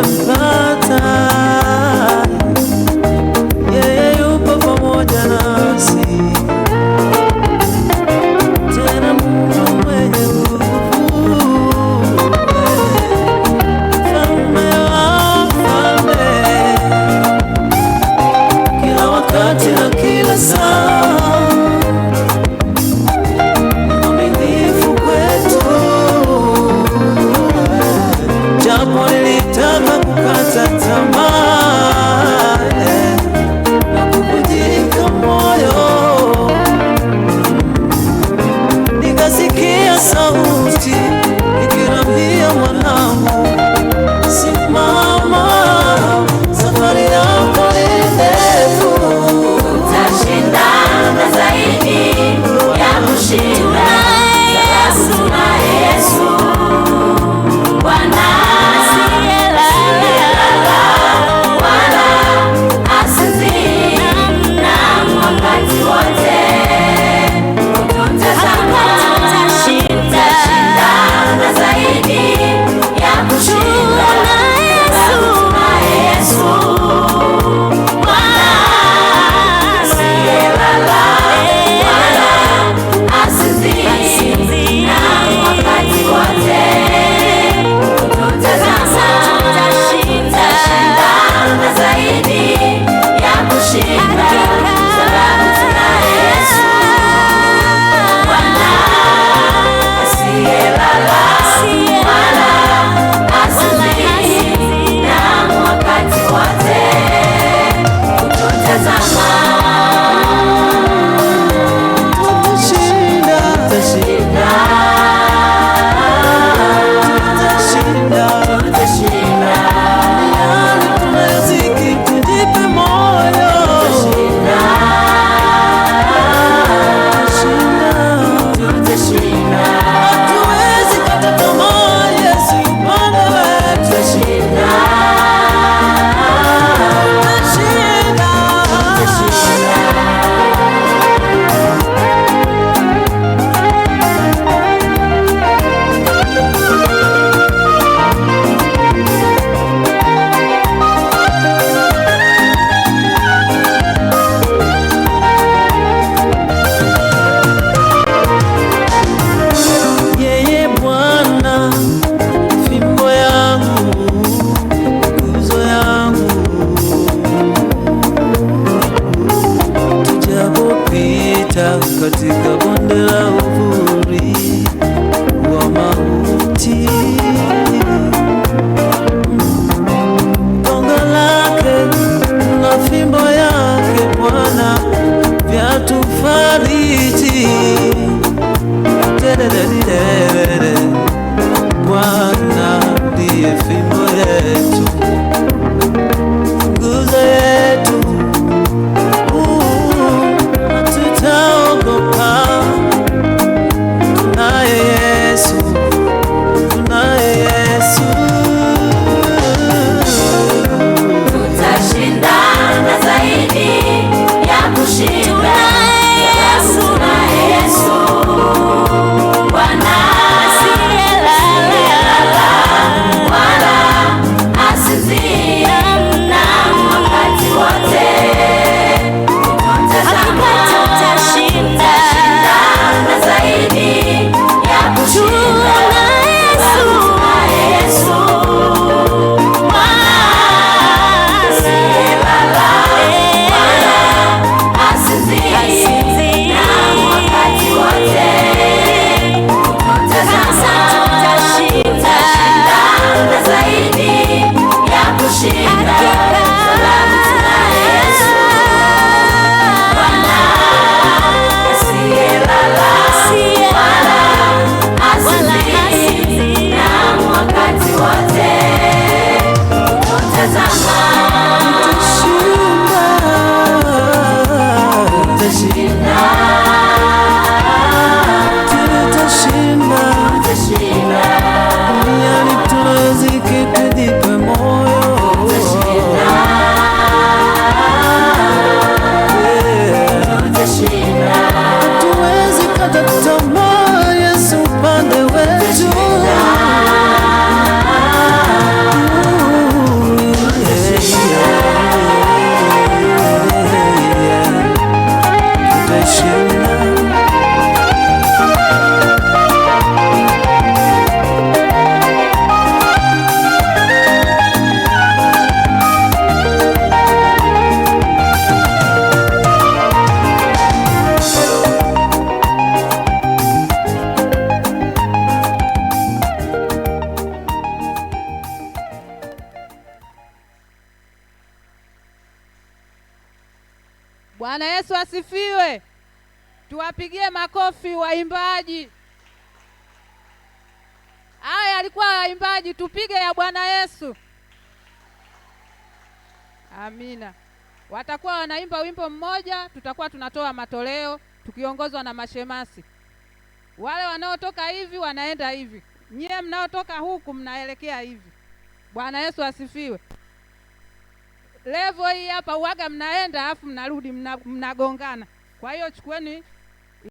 tumempata, yeye yupo pamoja nasi, tena Mungu mwenye nguvu, mfalme wa wafalme, kila wakati na kila saa, mwaminifu kwetu. Japo nilitaka kukata tamaa na kuvunjika moyo, nikasikia sauti ikiniambia, mwanangu, simama, safari yako ni ndefu, utashinda na zaidi ya kushinda. Yesu Bwana asiyelala wala Bwana Yesu asifiwe. Tuwapigie makofi waimbaji. Haya alikuwa waimbaji, tupige ya Bwana Yesu. Amina. Watakuwa wanaimba wimbo mmoja, tutakuwa tunatoa matoleo tukiongozwa na mashemasi. Wale wanaotoka hivi wanaenda hivi, nyie mnaotoka huku mnaelekea hivi. Bwana Yesu asifiwe. Level hii hapa uaga mnaenda afu mnarudi mnagongana. Kwa hiyo chukueni